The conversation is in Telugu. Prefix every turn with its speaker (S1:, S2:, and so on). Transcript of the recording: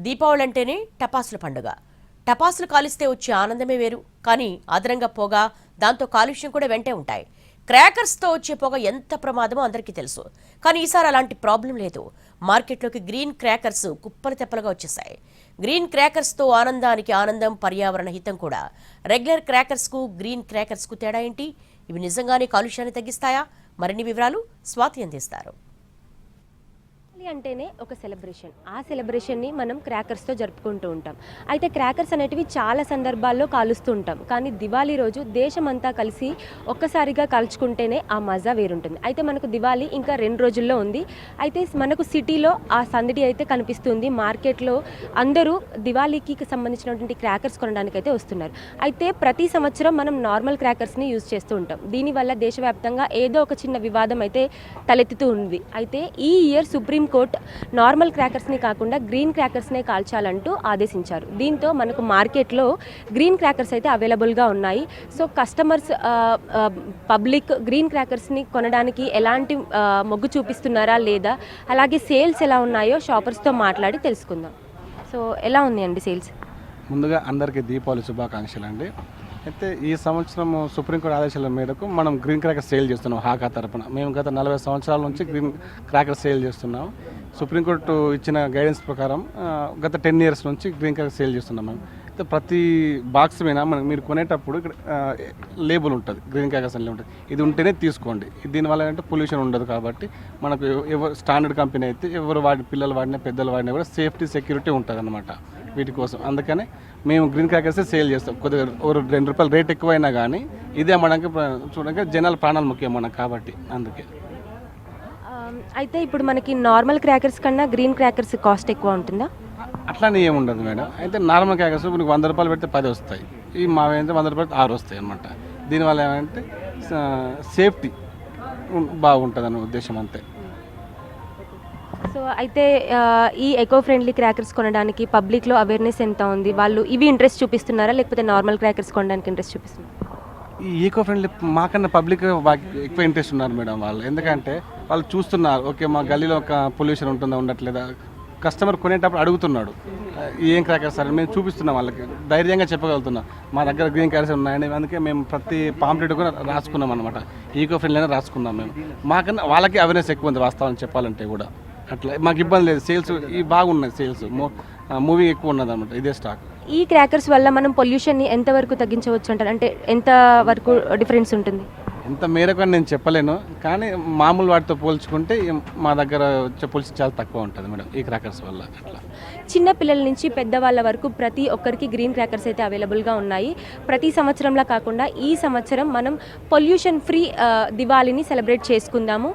S1: దీపావళి అంటేనే టపాసుల పండుగ. టపాసులు కాలిస్తే వచ్చే ఆనందమే వేరు. కానీ అదనంగా పొగ, దాంతో కాలుష్యం కూడా వెంటే ఉంటాయి. క్రాకర్స్తో వచ్చే పొగ ఎంత ప్రమాదమో అందరికీ తెలుసు. కానీ ఈసారి అలాంటి ప్రాబ్లం లేదు. మార్కెట్లోకి గ్రీన్ క్రాకర్స్ కుప్పలు తెప్పలుగా వచ్చేసాయి. గ్రీన్ క్రాకర్స్తో ఆనందానికి ఆనందం, పర్యావరణ హితం కూడా. రెగ్యులర్ క్రాకర్స్కు గ్రీన్ క్రాకర్స్కు తేడా ఏంటి? ఇవి నిజంగానే కాలుష్యాన్ని తగ్గిస్తాయా? మరిన్ని వివరాలు స్వాతి అందిస్తారు.
S2: అంటేనే ఒక సెలబ్రేషన్. ఆ సెలబ్రేషన్ని మనం క్రాకర్స్తో జరుపుకుంటూ ఉంటాం. అయితే క్రాకర్స్ అనేటివి చాలా సందర్భాల్లో కాలుస్తూ ఉంటాం. కానీ దివాళీ రోజు దేశమంతా కలిసి ఒక్కసారిగా కాల్చుకుంటేనే ఆ మజా వేరుంటుంది. అయితే మనకు దివాళీ ఇంకా 2 రోజుల్లో ఉంది. అయితే మనకు సిటీలో ఆ సందడి అయితే కనిపిస్తుంది. మార్కెట్లో అందరూ దివాళీకి సంబంధించినటువంటి క్రాకర్స్ కొనడానికైతే వస్తున్నారు. అయితే ప్రతి సంవత్సరం మనం నార్మల్ క్రాకర్స్ని యూజ్ చేస్తూ ఉంటాం. దీనివల్ల దేశవ్యాప్తంగా ఏదో ఒక చిన్న వివాదం అయితే తలెత్తుతూ ఉంది. అయితే ఈ ఇయర్ సుప్రీం కోర్ట్ నార్మల్ క్రాకర్స్ని కాకుండా గ్రీన్ క్రాకర్స్నే కాల్చాలంటూ ఆదేశించారు. దీంతో మనకు మార్కెట్లో గ్రీన్ క్రాకర్స్ అయితే అవైలబుల్గా ఉన్నాయి. సో కస్టమర్స్, పబ్లిక్ గ్రీన్ క్రాకర్స్ని కొనడానికి ఎలాంటి మొగ్గు చూపిస్తున్నారా లేదా, అలాగే సేల్స్ ఎలా ఉన్నాయో షాపర్స్తో మాట్లాడి తెలుసుకుందాం. సో ఎలా ఉంది అండి సేల్స్?
S3: ముందుగా అందరికీ దీపావళి శుభాకాంక్షలు అండి. అయితే ఈ సంవత్సరం సుప్రీంకోర్టు ఆదేశాల మేరకు మనం గ్రీన్ క్రాకర్స్ సేల్ చేస్తున్నాం. హాకా తరపున మేము గత 40 సంవత్సరాల నుంచి గ్రీన్ క్రాకర్స్ సేల్ చేస్తున్నాం. సుప్రీంకోర్టు ఇచ్చిన గైడెన్స్ ప్రకారం గత 10 ఇయర్స్ నుంచి గ్రీన్ క్రాకర్స్ సేల్ చేస్తున్నాం మేము. అయితే ప్రతి బాక్స్ మీద మీరు కొనేటప్పుడు ఇక్కడ లేబుల్ ఉంటుంది, గ్రీన్ క్రాకర్స్ అని ఉంటుంది. ఇది ఉంటేనే తీసుకోండి. దీనివల్ల ఏంటంటే పొల్యూషన్ ఉండదు. కాబట్టి మనకు ఎవరు స్టాండర్డ్ కంపెనీ అయితే ఎవరు పిల్లలు వాడినా పెద్దలు వాడినా కూడా సేఫ్టీ సెక్యూరిటీ ఉంటుంది అన్నమాట వీటి కోసం. అందుకనే మేము గ్రీన్ క్రాకర్సే సేల్ చేస్తాం. కొద్దిగా ₹2 రేట్ ఎక్కువైనా కానీ ఇదే మనకి చూడడానికి జనాల ప్రాణాలు ముఖ్యం మనకు, కాబట్టి అందుకే.
S2: అయితే ఇప్పుడు మనకి నార్మల్ క్రాకర్స్ కన్నా గ్రీన్ క్రాకర్స్ కాస్ట్ ఎక్కువ ఉంటుందా?
S3: అట్లానే ఏముండదు మేడం. అయితే నార్మల్ క్రాకర్స్ మీకు ₹100 పెడితే 10 వస్తాయి. ఈ మావేంటే ₹100 పెడితే 6 వస్తాయి అనమాట. దీనివల్ల ఏమంటే సేఫ్టీ బాగుంటుంది అనే ఉద్దేశం అంతే.
S2: సో అయితే ఈ ఎకో ఫ్రెండ్లీ క్రాకర్స్ కొనడానికి పబ్లిక్లో అవేర్నెస్ ఎంత ఉంది? వాళ్ళు ఇవి ఇంట్రెస్ట్ చూపిస్తున్నారా లేకపోతే నార్మల్ క్రాకర్స్ కొనడానికి ఇంట్రెస్ట్ చూపిస్తున్నారా?
S3: ఈ ఈకో ఫ్రెండ్లీ మాకన్నా పబ్లిక్ ఎక్కువ ఇంట్రెస్ట్ ఉన్నారు మేడం వాళ్ళు. ఎందుకంటే వాళ్ళు చూస్తున్నారు, ఓకే మా గల్లీలో ఒక పొల్యూషన్ ఉంటుందా ఉండట్లేదా. కస్టమర్ కొనేటప్పుడు అడుగుతున్నాడు ఏం క్రాకర్స్ సార్, మేము చూపిస్తున్నాం వాళ్ళకి, ధైర్యంగా చెప్పగలుగుతున్నాం మా దగ్గర గ్రీన్ క్రాకర్స్ ఉన్నాయని. అందుకే మేము ప్రతి పాంప్లెట్ కూడా రాసుకున్నాం అనమాట, ఈకో ఫ్రెండ్లీ అయినా రాసుకున్నాం మేము. మాకన్నా వాళ్ళకి అవేర్నెస్ ఎక్కువ ఉంది వాస్తవాన్ని చెప్పాలంటే కూడా. అట్లా మాకు ఇబ్బంది లేదు. సేల్స్ ఇవి బాగున్నాయి, సేల్స్ మూవీ ఎక్కువ ఉన్నది అనమాట. ఇదే స్టాక్.
S2: ఈ క్రాకర్స్ వల్ల మనం పొల్యూషన్ని ఎంతవరకు తగ్గించవచ్చు అంటారు? అంటే ఎంత వరకు డిఫరెన్స్ ఉంటుంది?
S3: ఎంత మేరకు అని నేను చెప్పలేను, కానీ మామూలు వాటితో పోల్చుకుంటే మా దగ్గర వచ్చే పొల్యూషన్ చాలా తక్కువ ఉంటుంది మేడం ఈ క్రాకర్స్ వల్ల. అట్లా
S2: చిన్న పిల్లల నుంచి పెద్దవాళ్ళ వరకు ప్రతి ఒక్కరికి గ్రీన్ క్రాకర్స్ అయితే అవైలబుల్గా ఉన్నాయి. ప్రతి సంవత్సరంలా కాకుండా ఈ సంవత్సరం మనం పొల్యూషన్ ఫ్రీ దివాళీని సెలబ్రేట్ చేసుకుందాము.